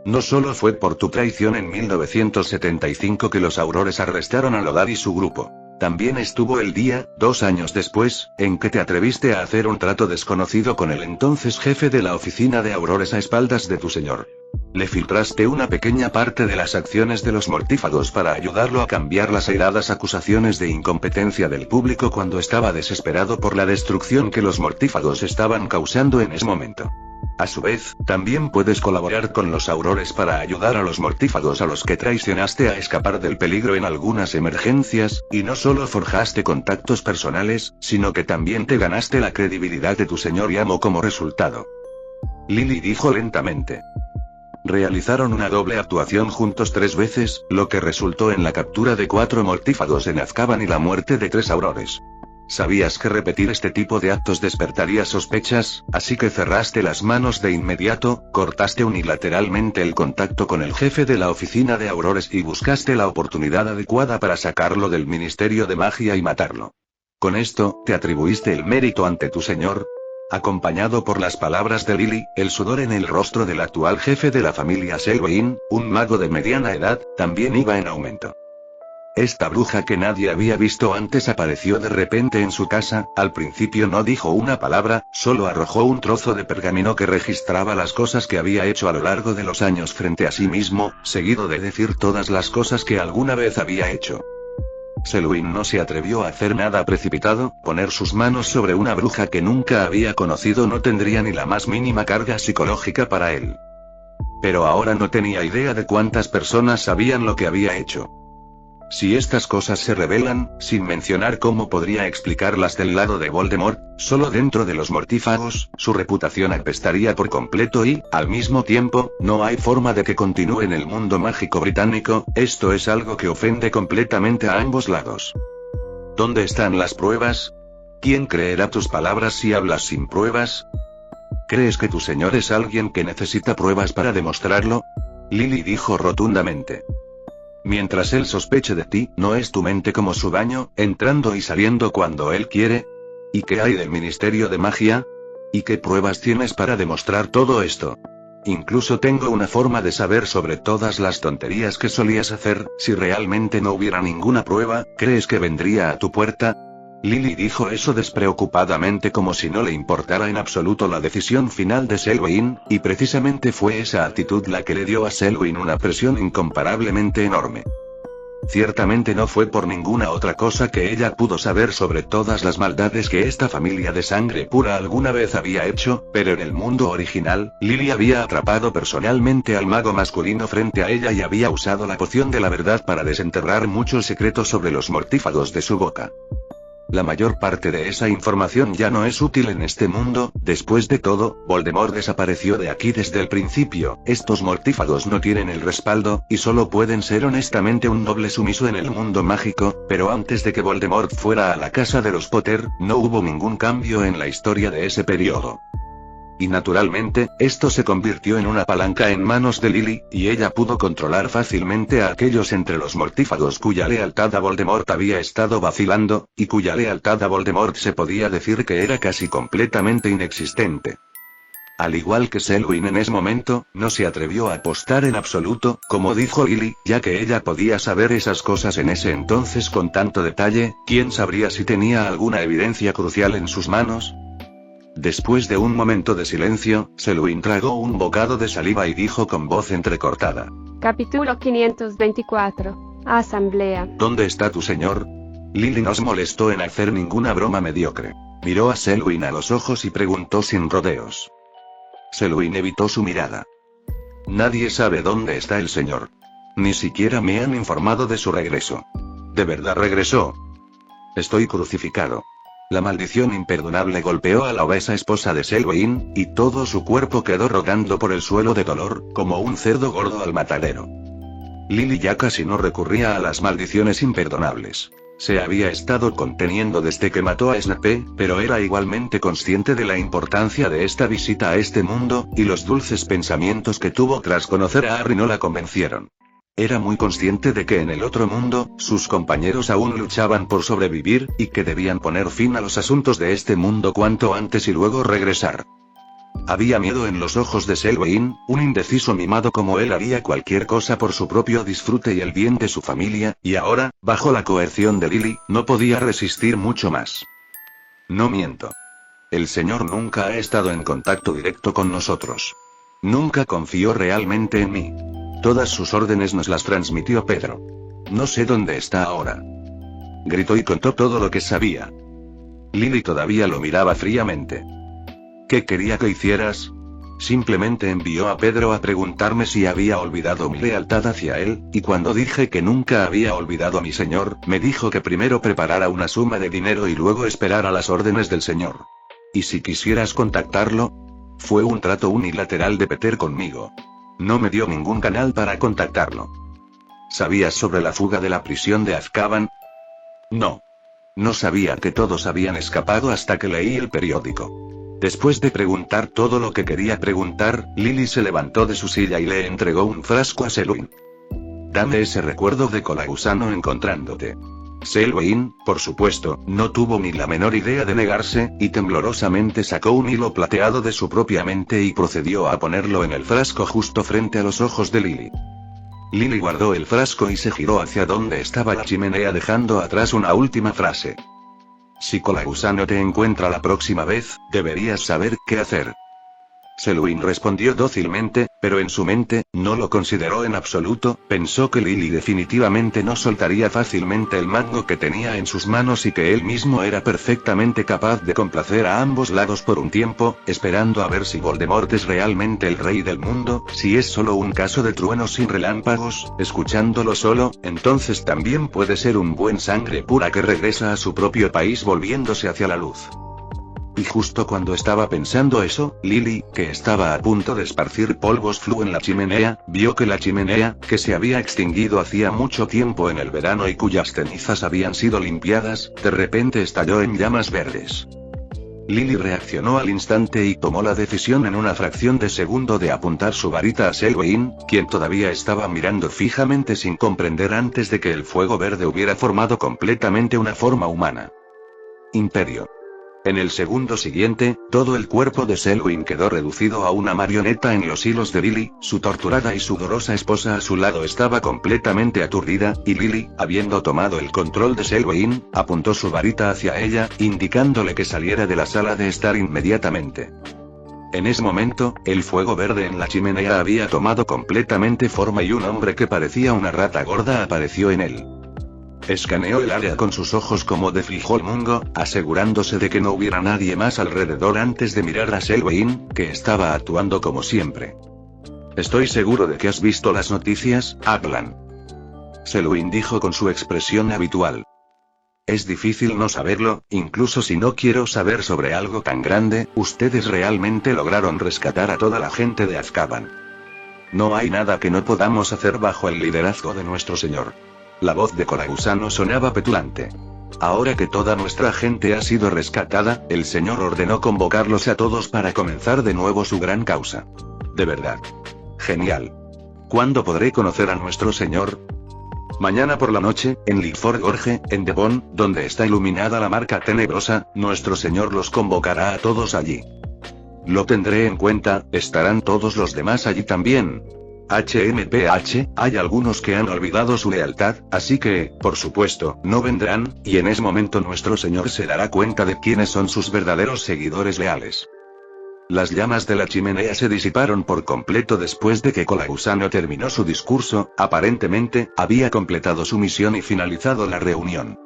No solo fue por tu traición en 1975 que los Aurores arrestaron a Lodar y su grupo. También estuvo el día, 2 años después, en que te atreviste a hacer un trato desconocido con el entonces jefe de la oficina de Aurores a espaldas de tu señor. Le filtraste una pequeña parte de las acciones de los mortífagos para ayudarlo a cambiar las airadas acusaciones de incompetencia del público cuando estaba desesperado por la destrucción que los mortífagos estaban causando en ese momento. A su vez, también puedes colaborar con los Aurores para ayudar a los mortífagos a los que traicionaste a escapar del peligro en algunas emergencias, y no solo forjaste contactos personales, sino que también te ganaste la credibilidad de tu señor y amo como resultado. Lily dijo lentamente. Realizaron una doble actuación juntos 3 veces, lo que resultó en la captura de 4 mortífagos en Azkaban y la muerte de 3 Aurores. Sabías que repetir este tipo de actos despertaría sospechas, así que cerraste las manos de inmediato, cortaste unilateralmente el contacto con el jefe de la oficina de Aurores y buscaste la oportunidad adecuada para sacarlo del Ministerio de Magia y matarlo. Con esto, te atribuiste el mérito ante tu señor. Acompañado por las palabras de Lily, el sudor en el rostro del actual jefe de la familia Selwyn, un mago de mediana edad, también iba en aumento. Esta bruja que nadie había visto antes apareció de repente en su casa. Al principio no dijo una palabra, solo arrojó un trozo de pergamino que registraba las cosas que había hecho a lo largo de los años frente a sí mismo, seguido de decir todas las cosas que alguna vez había hecho. Selwyn no se atrevió a hacer nada precipitado. Poner sus manos sobre una bruja que nunca había conocido no tendría ni la más mínima carga psicológica para él. Pero ahora no tenía idea de cuántas personas sabían lo que había hecho. Si estas cosas se revelan, sin mencionar cómo podría explicarlas del lado de Voldemort, solo dentro de los mortífagos, su reputación apestaría por completo y, al mismo tiempo, no hay forma de que continúe en el mundo mágico británico. Esto es algo que ofende completamente a ambos lados. ¿Dónde están las pruebas? ¿Quién creerá tus palabras si hablas sin pruebas? ¿Crees que tu señor es alguien que necesita pruebas para demostrarlo? Lily dijo rotundamente. Mientras él sospeche de ti, ¿no es tu mente como su baño, entrando y saliendo cuando él quiere? ¿Y qué hay del Ministerio de Magia? ¿Y qué pruebas tienes para demostrar todo esto? Incluso tengo una forma de saber sobre todas las tonterías que solías hacer. Si realmente no hubiera ninguna prueba, ¿crees que vendría a tu puerta? Lily dijo eso despreocupadamente como si no le importara en absoluto la decisión final de Selwyn, y precisamente fue esa actitud la que le dio a Selwyn una presión incomparablemente enorme. Ciertamente no fue por ninguna otra cosa que ella pudo saber sobre todas las maldades que esta familia de sangre pura alguna vez había hecho, pero en el mundo original, Lily había atrapado personalmente al mago masculino frente a ella y había usado la poción de la verdad para desenterrar muchos secretos sobre los mortífagos de su boca. La mayor parte de esa información ya no es útil en este mundo. Después de todo, Voldemort desapareció de aquí desde el principio. Estos mortífagos no tienen el respaldo, y solo pueden ser honestamente un noble sumiso en el mundo mágico, pero antes de que Voldemort fuera a la casa de los Potter, no hubo ningún cambio en la historia de ese periodo. Y naturalmente, esto se convirtió en una palanca en manos de Lily, y ella pudo controlar fácilmente a aquellos entre los mortífagos cuya lealtad a Voldemort había estado vacilando, y cuya lealtad a Voldemort se podía decir que era casi completamente inexistente. Al igual que Selwyn en ese momento, no se atrevió a apostar en absoluto, como dijo Lily, ya que ella podía saber esas cosas en ese entonces con tanto detalle. ¿Quién sabría si tenía alguna evidencia crucial en sus manos? Después de un momento de silencio, Selwyn tragó un bocado de saliva y dijo con voz entrecortada. Capítulo 524. Asamblea. ¿Dónde está tu señor? Lily no se molestó en hacer ninguna broma mediocre. Miró a Selwyn a los ojos y preguntó sin rodeos. Selwyn evitó su mirada. Nadie sabe dónde está el señor. Ni siquiera me han informado de su regreso. ¿De verdad regresó? Estoy crucificado. La maldición imperdonable golpeó a la obesa esposa de Selwyn, y todo su cuerpo quedó rodando por el suelo de dolor, como un cerdo gordo al matadero. Lily ya casi no recurría a las maldiciones imperdonables. Se había estado conteniendo desde que mató a Snape, pero era igualmente consciente de la importancia de esta visita a este mundo, y los dulces pensamientos que tuvo tras conocer a Harry no la convencieron. Era muy consciente de que en el otro mundo, sus compañeros aún luchaban por sobrevivir, y que debían poner fin a los asuntos de este mundo cuanto antes y luego regresar. Había miedo en los ojos de Selwyn, un indeciso mimado como él haría cualquier cosa por su propio disfrute y el bien de su familia, y ahora, bajo la coerción de Lily, no podía resistir mucho más. No miento. El señor nunca ha estado en contacto directo con nosotros. Nunca confió realmente en mí. Todas sus órdenes nos las transmitió Pedro. No sé dónde está ahora. Gritó y contó todo lo que sabía. Lily todavía lo miraba fríamente. ¿Qué quería que hicieras? Simplemente envió a Pedro a preguntarme si había olvidado mi lealtad hacia él, y cuando dije que nunca había olvidado a mi señor, me dijo que primero preparara una suma de dinero y luego esperara las órdenes del señor. ¿Y si quisieras contactarlo? Fue un trato unilateral de Peter conmigo. No me dio ningún canal para contactarlo. ¿Sabías sobre la fuga de la prisión de Azkaban? No. No sabía que todos habían escapado hasta que leí el periódico. Después de preguntar todo lo que quería preguntar, Lily se levantó de su silla y le entregó un frasco a Selwyn. Dame ese recuerdo de colagusano encontrándote. Selwyn, por supuesto, no tuvo ni la menor idea de negarse, y temblorosamente sacó un hilo plateado de su propia mente y procedió a ponerlo en el frasco justo frente a los ojos de Lily. Lily guardó el frasco y se giró hacia donde estaba la chimenea dejando atrás una última frase. Si colagusano te encuentra la próxima vez, deberías saber qué hacer. Selwyn respondió dócilmente, pero en su mente, no lo consideró en absoluto, pensó que Lily definitivamente no soltaría fácilmente el mango que tenía en sus manos y que él mismo era perfectamente capaz de complacer a ambos lados por un tiempo, esperando a ver si Voldemort es realmente el rey del mundo, si es solo un caso de truenos sin relámpagos, escuchándolo solo, entonces también puede ser un buen sangre pura que regresa a su propio país volviéndose hacia la luz. Y justo cuando estaba pensando eso, Lily, que estaba a punto de esparcir polvos flu en la chimenea, vio que la chimenea, que se había extinguido hacía mucho tiempo en el verano y cuyas cenizas habían sido limpiadas, de repente estalló en llamas verdes. Lily reaccionó al instante y tomó la decisión en una fracción de segundo de apuntar su varita a Selwyn, quien todavía estaba mirando fijamente sin comprender antes de que el fuego verde hubiera formado completamente una forma humana. Imperio. En el segundo siguiente, todo el cuerpo de Selwyn quedó reducido a una marioneta en los hilos de Lily, su torturada y sudorosa esposa a su lado estaba completamente aturdida, y Lily, habiendo tomado el control de Selwyn, apuntó su varita hacia ella, indicándole que saliera de la sala de estar inmediatamente. En ese momento, el fuego verde en la chimenea había tomado completamente forma y un hombre que parecía una rata gorda apareció en él. Escaneó el área con sus ojos como de frijol mungo, asegurándose de que no hubiera nadie más alrededor antes de mirar a Selwyn, que estaba actuando como siempre. Estoy seguro de que has visto las noticias, Ackland. Selwyn dijo con su expresión habitual. Es difícil no saberlo, incluso si no quiero saber sobre algo tan grande, ustedes realmente lograron rescatar a toda la gente de Azkaban. No hay nada que no podamos hacer bajo el liderazgo de nuestro señor. La voz de colagusano sonaba petulante. Ahora que toda nuestra gente ha sido rescatada, el señor ordenó convocarlos a todos para comenzar de nuevo su gran causa. De verdad. Genial. ¿Cuándo podré conocer a nuestro señor? Mañana por la noche, en Lyford Gorge, en Devon, donde está iluminada la marca tenebrosa, nuestro señor los convocará a todos allí. Lo tendré en cuenta, ¿estarán todos los demás allí también? HMPH, hay algunos que han olvidado su lealtad, así que, por supuesto, no vendrán, y en ese momento nuestro señor se dará cuenta de quiénes son sus verdaderos seguidores leales. Las llamas de la chimenea se disiparon por completo después de que Colagusano terminó su discurso, aparentemente, había completado su misión y finalizado la reunión.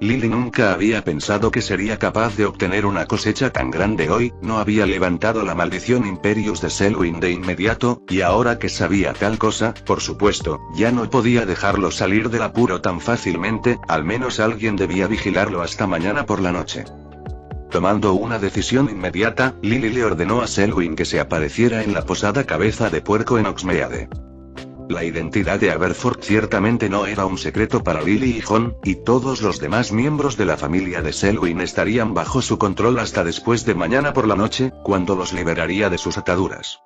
Lily nunca había pensado que sería capaz de obtener una cosecha tan grande hoy, no había levantado la maldición Imperius de Selwyn de inmediato, y ahora que sabía tal cosa, por supuesto, ya no podía dejarlo salir del apuro tan fácilmente, al menos alguien debía vigilarlo hasta mañana por la noche. Tomando una decisión inmediata, Lily le ordenó a Selwyn que se apareciera en la posada Cabeza de Puerco en Oxmeade. La identidad de Aberforth ciertamente no era un secreto para Lily y John, y todos los demás miembros de la familia de Selwyn estarían bajo su control hasta después de mañana por la noche, cuando los liberaría de sus ataduras.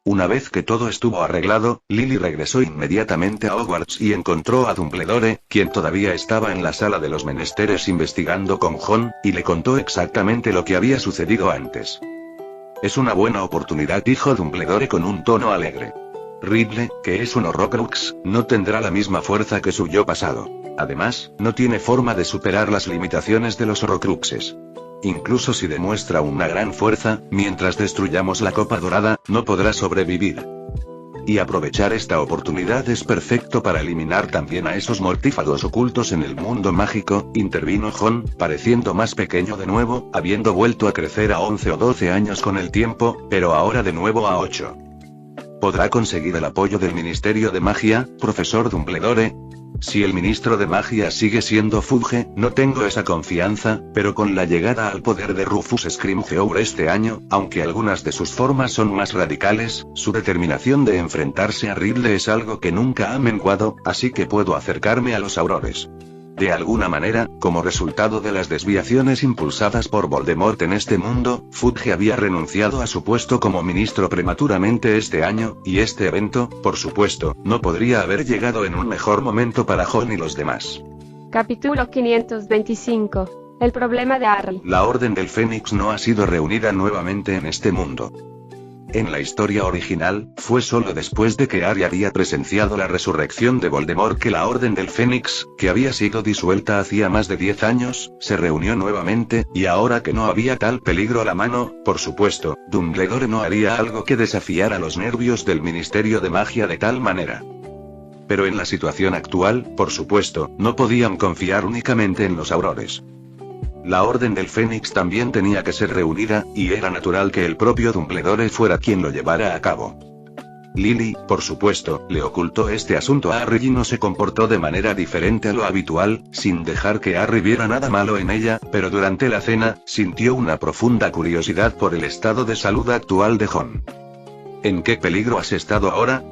Una vez que todo estuvo arreglado, Lily regresó inmediatamente a Hogwarts y encontró a Dumbledore, quien todavía estaba en la sala de los menesteres investigando con John, y le contó exactamente lo que había sucedido antes. Es una buena oportunidad, dijo Dumbledore con un tono alegre. Ridley, que es un Horrocrux, no tendrá la misma fuerza que su yo pasado. Además, no tiene forma de superar las limitaciones de los Horrocruxes. Incluso si demuestra una gran fuerza, mientras destruyamos la Copa Dorada, no podrá sobrevivir. Y aprovechar esta oportunidad es perfecto para eliminar también a esos mortífagos ocultos en el mundo mágico, intervino John, pareciendo más pequeño de nuevo, habiendo vuelto a crecer a 11 o 12 años con el tiempo, pero ahora de nuevo a 8. ¿Podrá conseguir el apoyo del Ministerio de Magia, profesor Dumbledore? Si el ministro de Magia sigue siendo Fudge, no tengo esa confianza, pero con la llegada al poder de Rufus Scrimgeour este año, aunque algunas de sus formas son más radicales, su determinación de enfrentarse a Ridley es algo que nunca ha menguado, así que puedo acercarme a los Aurores. De alguna manera, como resultado de las desviaciones impulsadas por Voldemort en este mundo, Fudge había renunciado a su puesto como ministro prematuramente este año, y este evento, por supuesto, no podría haber llegado en un mejor momento para John y los demás. Capítulo 525. El problema de Harry. La Orden del Fénix no ha sido reunida nuevamente en este mundo. En la historia original, fue solo después de que Harry había presenciado la resurrección de Voldemort que la Orden del Fénix, que había sido disuelta hacía más de 10 años, se reunió nuevamente, y ahora que no había tal peligro a la mano, por supuesto, Dumbledore no haría algo que desafiara los nervios del Ministerio de Magia de tal manera. Pero en la situación actual, por supuesto, no podían confiar únicamente en los Aurores. La Orden del Fénix también tenía que ser reunida, y era natural que el propio Dumbledore fuera quien lo llevara a cabo. Lily, por supuesto, le ocultó este asunto a Harry y no se comportó de manera diferente a lo habitual, sin dejar que Harry viera nada malo en ella, pero durante la cena, sintió una profunda curiosidad por el estado de salud actual de John. ¿En qué peligro has estado ahora?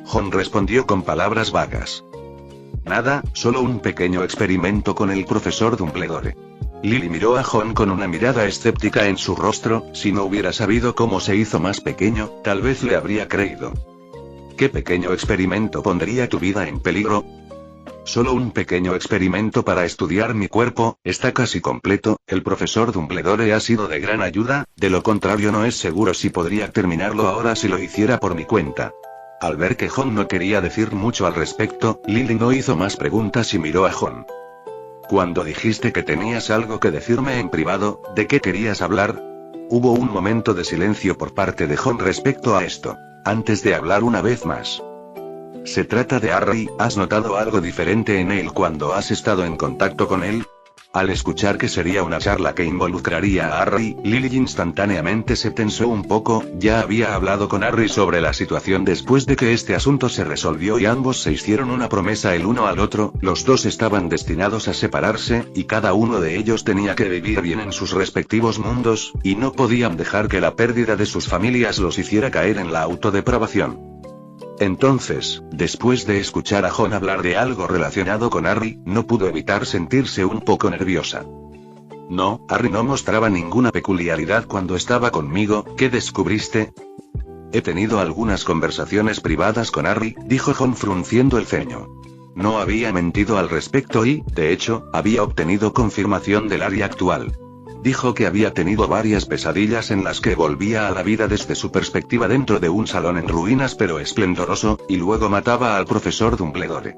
John respondió con palabras vagas. Nada, solo un pequeño experimento con el profesor Dumbledore. Lily miró a John con una mirada escéptica en su rostro, si no hubiera sabido cómo se hizo más pequeño, tal vez le habría creído. ¿Qué pequeño experimento pondría tu vida en peligro? Solo un pequeño experimento para estudiar mi cuerpo, está casi completo, el profesor Dumbledore ha sido de gran ayuda, de lo contrario no es seguro si podría terminarlo ahora si lo hiciera por mi cuenta. Al ver que John no quería decir mucho al respecto, Lily no hizo más preguntas y miró a John. Cuando dijiste que tenías algo que decirme en privado, ¿de qué querías hablar? Hubo un momento de silencio por parte de John respecto a esto, antes de hablar una vez más. Se trata de Harry, ¿has notado algo diferente en él cuando has estado en contacto con él? Al escuchar que sería una charla que involucraría a Harry, Lily instantáneamente se tensó un poco, ya había hablado con Harry sobre la situación después de que este asunto se resolvió y ambos se hicieron una promesa el uno al otro, los dos estaban destinados a separarse, y cada uno de ellos tenía que vivir bien en sus respectivos mundos, y no podían dejar que la pérdida de sus familias los hiciera caer en la autodepravación. Entonces, después de escuchar a John hablar de algo relacionado con Harry, no pudo evitar sentirse un poco nerviosa. No, Harry no mostraba ninguna peculiaridad cuando estaba conmigo, ¿qué descubriste? He tenido algunas conversaciones privadas con Harry, dijo John frunciendo el ceño. No había mentido al respecto y, de hecho, había obtenido confirmación del Harry actual. Dijo que había tenido varias pesadillas en las que volvía a la vida desde su perspectiva dentro de un salón en ruinas pero esplendoroso, y luego mataba al profesor Dumbledore.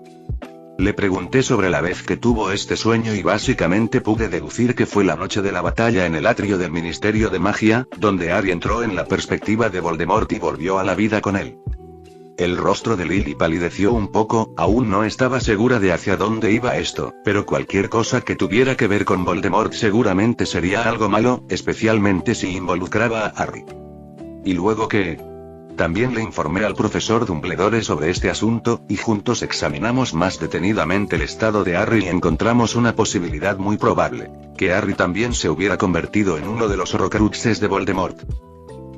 Le pregunté sobre la vez que tuvo este sueño y básicamente pude deducir que fue la noche de la batalla en el atrio del Ministerio de Magia, donde Harry entró en la perspectiva de Voldemort y volvió a la vida con él. El rostro de Lily palideció un poco, aún no estaba segura de hacia dónde iba esto, pero cualquier cosa que tuviera que ver con Voldemort seguramente sería algo malo, especialmente si involucraba a Harry. ¿Y luego qué? También le informé al profesor Dumbledore sobre este asunto, y juntos examinamos más detenidamente el estado de Harry y encontramos una posibilidad muy probable, que Harry también se hubiera convertido en uno de los Horcruxes de Voldemort.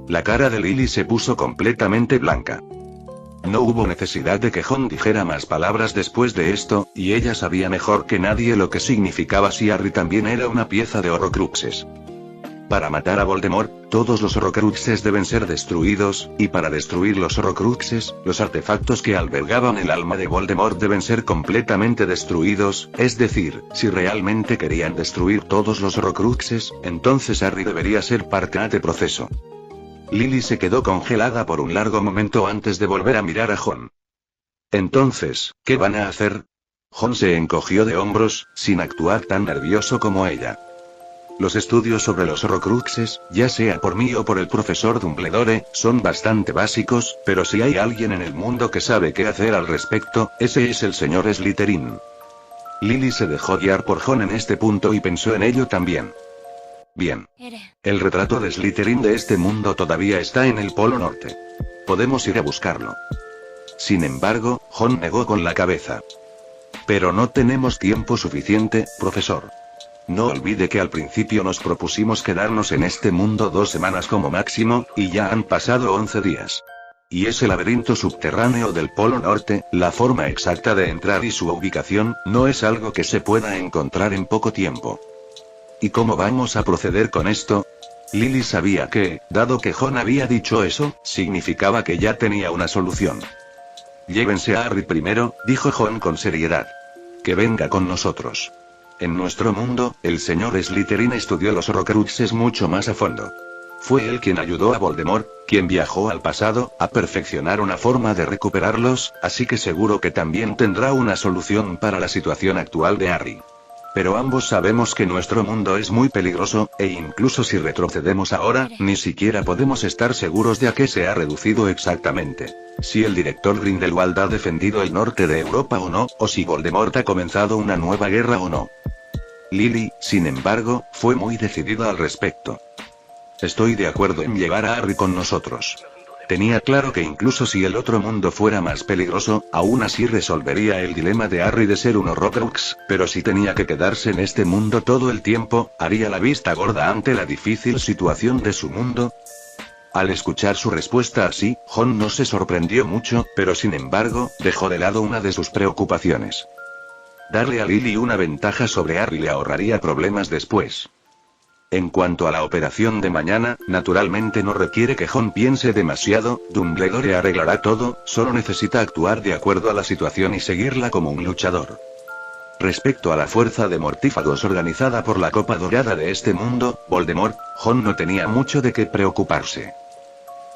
La cara de Lily se puso completamente blanca. No hubo necesidad de que Ron dijera más palabras después de esto, y ella sabía mejor que nadie lo que significaba si Harry también era una pieza de Horcruxes. Para matar a Voldemort, todos los Horcruxes deben ser destruidos, y para destruir los Horcruxes, los artefactos que albergaban el alma de Voldemort deben ser completamente destruidos, es decir, si realmente querían destruir todos los Horcruxes, entonces Harry debería ser parte de este proceso. Lily se quedó congelada por un largo momento antes de volver a mirar a Ron. Entonces, ¿qué van a hacer? Ron se encogió de hombros, sin actuar tan nervioso como ella. Los estudios sobre los Horcruxes, ya sea por mí o por el profesor Dumbledore, son bastante básicos, pero si hay alguien en el mundo que sabe qué hacer al respecto, ese es el señor Slytherin. Lily se dejó guiar por Ron en este punto y pensó en ello también. Bien. El retrato de Slytherin de este mundo todavía está en el Polo Norte. Podemos ir a buscarlo. Sin embargo, Ron negó con la cabeza. Pero no tenemos tiempo suficiente, profesor. No olvide que al principio nos propusimos quedarnos en este mundo 2 semanas como máximo, y ya han pasado 11 días. Y ese laberinto subterráneo del Polo Norte, la forma exacta de entrar y su ubicación, no es algo que se pueda encontrar en poco tiempo. ¿Y cómo vamos a proceder con esto? Lily sabía que, dado que Ron había dicho eso, significaba que ya tenía una solución. Llévense a Harry primero, dijo Ron con seriedad. Que venga con nosotros. En nuestro mundo, el señor Slytherin estudió los Horcruxes mucho más a fondo. Fue él quien ayudó a Voldemort, quien viajó al pasado, a perfeccionar una forma de recuperarlos, así que seguro que también tendrá una solución para la situación actual de Harry. Pero ambos sabemos que nuestro mundo es muy peligroso, e incluso si retrocedemos ahora, ni siquiera podemos estar seguros de a qué se ha reducido exactamente. Si el director Grindelwald ha defendido el norte de Europa o no, o si Voldemort ha comenzado una nueva guerra o no. Lily, sin embargo, fue muy decidida al respecto. Estoy de acuerdo en llevar a Harry con nosotros. Tenía claro que incluso si el otro mundo fuera más peligroso, aún así resolvería el dilema de Harry de ser un Horcrux, pero si tenía que quedarse en este mundo todo el tiempo, haría la vista gorda ante la difícil situación de su mundo. Al escuchar su respuesta así, Ron no se sorprendió mucho, pero sin embargo, dejó de lado una de sus preocupaciones. Darle a Lily una ventaja sobre Harry le ahorraría problemas después. En cuanto a la operación de mañana, naturalmente no requiere que Ron piense demasiado, Dumbledore arreglará todo, solo necesita actuar de acuerdo a la situación y seguirla como un luchador. Respecto a la fuerza de mortífagos organizada por la Copa Dorada de este mundo, Voldemort, Ron no tenía mucho de qué preocuparse.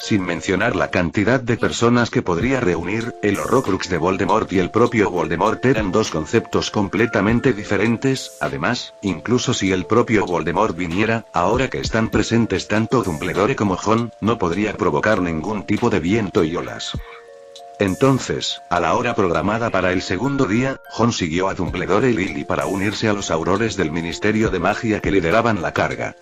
Sin mencionar la cantidad de personas que podría reunir, el Horcrux de Voldemort y el propio Voldemort eran dos conceptos completamente diferentes, además, incluso si el propio Voldemort viniera, ahora que están presentes tanto Dumbledore como Ron, no podría provocar ningún tipo de viento y olas. Entonces, a la hora programada para el segundo día, Ron siguió a Dumbledore y Lily para unirse a los aurores del Ministerio de Magia que lideraban la carga.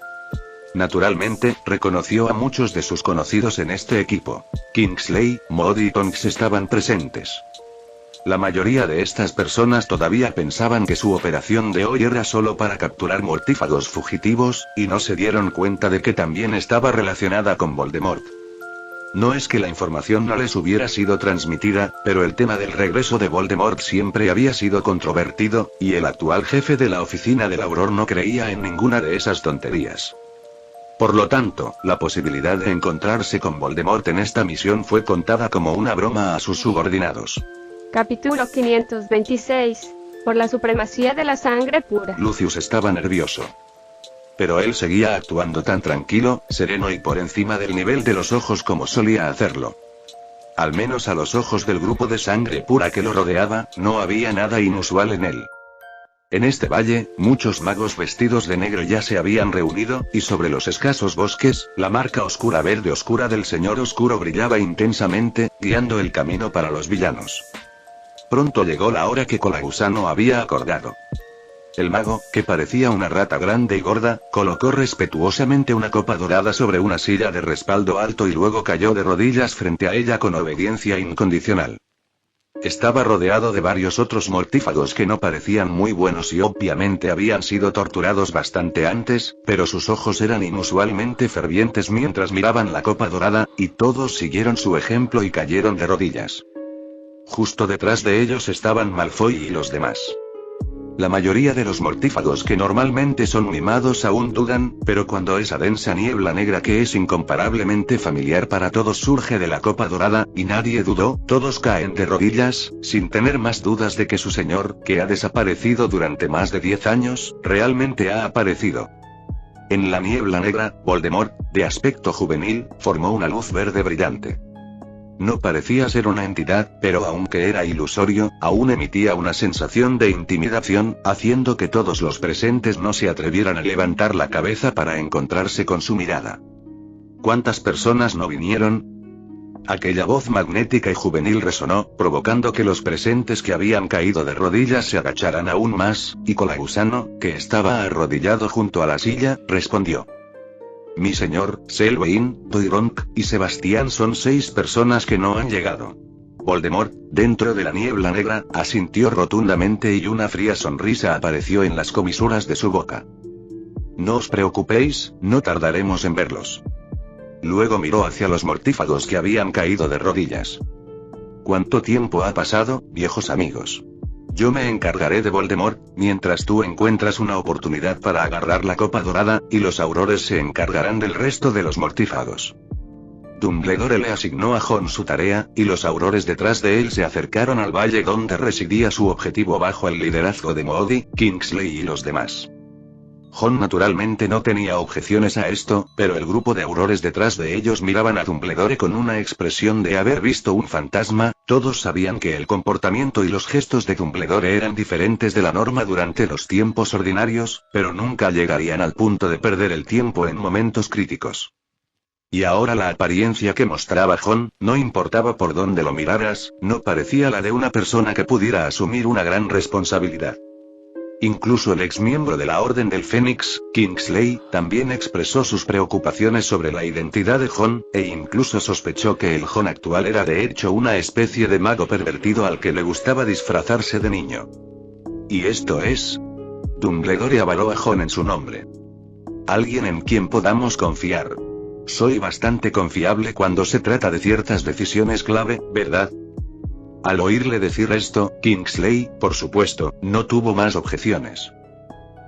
Naturalmente, reconoció a muchos de sus conocidos en este equipo. Kingsley, Moody y Tonks estaban presentes. La mayoría de estas personas todavía pensaban que su operación de hoy era solo para capturar mortífagos fugitivos, y no se dieron cuenta de que también estaba relacionada con Voldemort. No es que la información no les hubiera sido transmitida, pero el tema del regreso de Voldemort siempre había sido controvertido, y el actual jefe de la oficina del Auror no creía en ninguna de esas tonterías. Por lo tanto, la posibilidad de encontrarse con Voldemort en esta misión fue contada como una broma a sus subordinados. Capítulo 526. Por la supremacía de la sangre pura. Lucius estaba nervioso. Pero él seguía actuando tan tranquilo, sereno y por encima del nivel de los ojos como solía hacerlo. Al menos a los ojos del grupo de sangre pura que lo rodeaba, no había nada inusual en él. En este valle, muchos magos vestidos de negro ya se habían reunido, y sobre los escasos bosques, la marca oscura verde oscura del Señor Oscuro brillaba intensamente, guiando el camino para los villanos. Pronto llegó la hora que Colagusano había acordado. El mago, que parecía una rata grande y gorda, colocó respetuosamente una copa dorada sobre una silla de respaldo alto y luego cayó de rodillas frente a ella con obediencia incondicional. Estaba rodeado de varios otros mortífagos que no parecían muy buenos y obviamente habían sido torturados bastante antes, pero sus ojos eran inusualmente fervientes mientras miraban la copa dorada, y todos siguieron su ejemplo y cayeron de rodillas. Justo detrás de ellos estaban Malfoy y los demás. La mayoría de los mortífagos que normalmente son mimados aún dudan, pero cuando esa densa niebla negra que es incomparablemente familiar para todos surge de la copa dorada, y nadie dudó, todos caen de rodillas, sin tener más dudas de que su señor, que ha desaparecido durante más de 10 años, realmente ha aparecido. En la niebla negra, Voldemort, de aspecto juvenil, formó una luz verde brillante. No parecía ser una entidad, pero aunque era ilusorio, aún emitía una sensación de intimidación, haciendo que todos los presentes no se atrevieran a levantar la cabeza para encontrarse con su mirada. ¿Cuántas personas no vinieron? Aquella voz magnética y juvenil resonó, provocando que los presentes que habían caído de rodillas se agacharan aún más, y Colagusano, que estaba arrodillado junto a la silla, respondió. Mi señor, Selwyn, Poirot y Sebastián son 6 personas que no han llegado. Voldemort, dentro de la niebla negra, asintió rotundamente y una fría sonrisa apareció en las comisuras de su boca. No os preocupéis, no tardaremos en verlos. Luego miró hacia los mortífagos que habían caído de rodillas. ¿Cuánto tiempo ha pasado, viejos amigos? Yo me encargaré de Voldemort, mientras tú encuentras una oportunidad para agarrar la copa dorada, y los aurores se encargarán del resto de los mortífagos. Dumbledore le asignó a Jon su tarea, y los aurores detrás de él se acercaron al valle donde residía su objetivo bajo el liderazgo de Moody, Kingsley y los demás. Jon naturalmente no tenía objeciones a esto, pero el grupo de aurores detrás de ellos miraban a Dumbledore con una expresión de haber visto un fantasma. Todos sabían que el comportamiento y los gestos de Dumbledore eran diferentes de la norma durante los tiempos ordinarios, pero nunca llegarían al punto de perder el tiempo en momentos críticos. Y ahora la apariencia que mostraba Jon, no importaba por dónde lo miraras, no parecía la de una persona que pudiera asumir una gran responsabilidad. Incluso el exmiembro de la Orden del Fénix, Kingsley, también expresó sus preocupaciones sobre la identidad de Jon, e incluso sospechó que el Jon actual era de hecho una especie de mago pervertido al que le gustaba disfrazarse de niño. ¿Y esto es? Dumbledore avaló a Jon en su nombre. Alguien en quien podamos confiar. Soy bastante confiable cuando se trata de ciertas decisiones clave, ¿verdad? Al oírle decir esto, Kingsley, por supuesto, no tuvo más objeciones.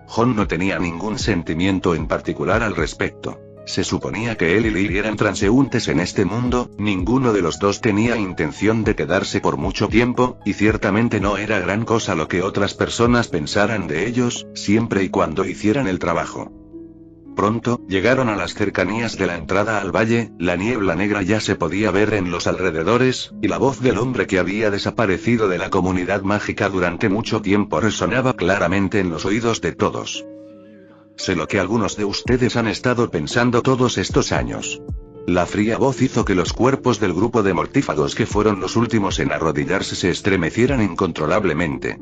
Jon no tenía ningún sentimiento en particular al respecto. Se suponía que él y Lily eran transeúntes en este mundo, ninguno de los dos tenía intención de quedarse por mucho tiempo, y ciertamente no era gran cosa lo que otras personas pensaran de ellos, siempre y cuando hicieran el trabajo. Pronto, llegaron a las cercanías de la entrada al valle, la niebla negra ya se podía ver en los alrededores, y la voz del hombre que había desaparecido de la comunidad mágica durante mucho tiempo resonaba claramente en los oídos de todos. Sé lo que algunos de ustedes han estado pensando todos estos años. La fría voz hizo que los cuerpos del grupo de mortífagos que fueron los últimos en arrodillarse se estremecieran incontrolablemente.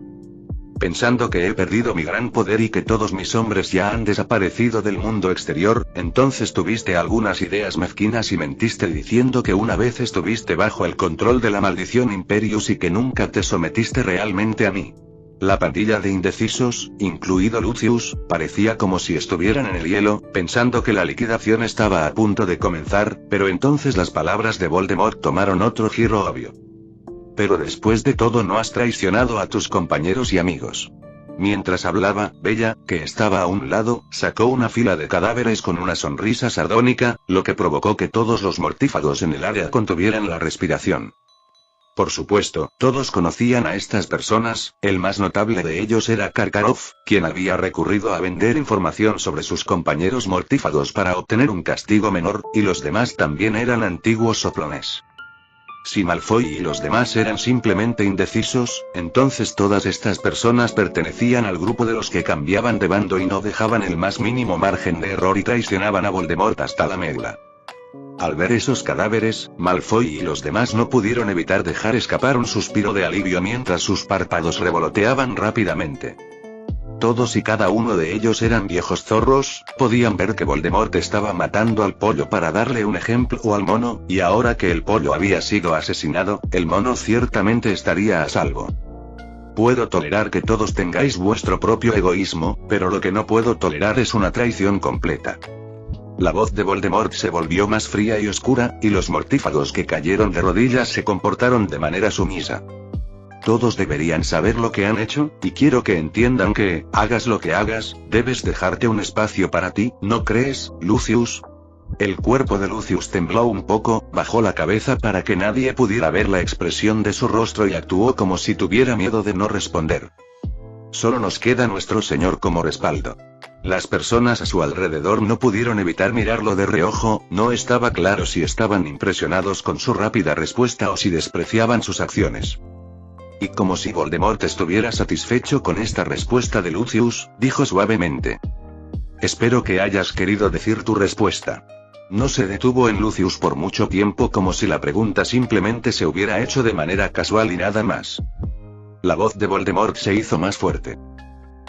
Pensando que he perdido mi gran poder y que todos mis hombres ya han desaparecido del mundo exterior, entonces tuviste algunas ideas mezquinas y mentiste diciendo que una vez estuviste bajo el control de la maldición Imperius y que nunca te sometiste realmente a mí. La pandilla de indecisos, incluido Lucius, parecía como si estuvieran en el hielo, pensando que la liquidación estaba a punto de comenzar, pero entonces las palabras de Voldemort tomaron otro giro obvio. Pero después de todo no has traicionado a tus compañeros y amigos. Mientras hablaba, Bella, que estaba a un lado, sacó una fila de cadáveres con una sonrisa sardónica, lo que provocó que todos los mortífagos en el área contuvieran la respiración. Por supuesto, todos conocían a estas personas, el más notable de ellos era Karkaroff, quien había recurrido a vender información sobre sus compañeros mortífagos para obtener un castigo menor, y los demás también eran antiguos soplones. Si Malfoy y los demás eran simplemente indecisos, entonces todas estas personas pertenecían al grupo de los que cambiaban de bando y no dejaban el más mínimo margen de error y traicionaban a Voldemort hasta la médula. Al ver esos cadáveres, Malfoy y los demás no pudieron evitar dejar escapar un suspiro de alivio mientras sus párpados revoloteaban rápidamente. Todos y cada uno de ellos eran viejos zorros, podían ver que Voldemort estaba matando al pollo para darle un ejemplo o al mono, y ahora que el pollo había sido asesinado, el mono ciertamente estaría a salvo. Puedo tolerar que todos tengáis vuestro propio egoísmo, pero lo que no puedo tolerar es una traición completa. La voz de Voldemort se volvió más fría y oscura, y los mortífagos que cayeron de rodillas se comportaron de manera sumisa. Todos deberían saber lo que han hecho, y quiero que entiendan que, hagas lo que hagas, debes dejarte un espacio para ti, ¿no crees, Lucius? El cuerpo de Lucius tembló un poco, bajó la cabeza para que nadie pudiera ver la expresión de su rostro y actuó como si tuviera miedo de no responder. Solo nos queda nuestro señor como respaldo. Las personas a su alrededor no pudieron evitar mirarlo de reojo, no estaba claro si estaban impresionados con su rápida respuesta o si despreciaban sus acciones. Y como si Voldemort estuviera satisfecho con esta respuesta de Lucius, dijo suavemente: «Espero que hayas querido decir tu respuesta». No se detuvo en Lucius por mucho tiempo como si la pregunta simplemente se hubiera hecho de manera casual y nada más. La voz de Voldemort se hizo más fuerte.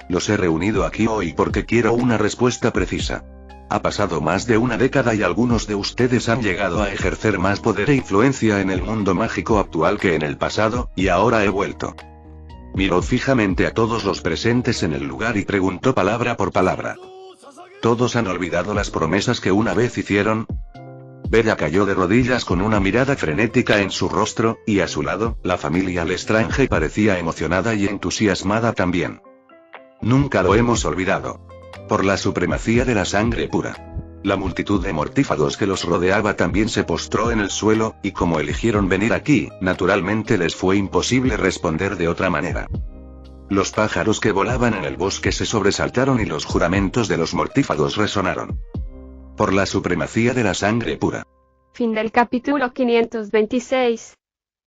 «Los he reunido aquí hoy porque quiero una respuesta precisa. Ha pasado más de una década y algunos de ustedes han llegado a ejercer más poder e influencia en el mundo mágico actual que en el pasado, y ahora he vuelto». Miró fijamente a todos los presentes en el lugar y preguntó palabra por palabra: «¿Todos han olvidado las promesas que una vez hicieron?». Bella cayó de rodillas con una mirada frenética en su rostro, y a su lado, la familia Lestrange parecía emocionada y entusiasmada también. «Nunca lo hemos olvidado. Por la supremacía de la sangre pura». La multitud de mortífagos que los rodeaba también se postró en el suelo, y como eligieron venir aquí, naturalmente les fue imposible responder de otra manera. Los pájaros que volaban en el bosque se sobresaltaron y los juramentos de los mortífagos resonaron. «Por la supremacía de la sangre pura». Fin del capítulo 526.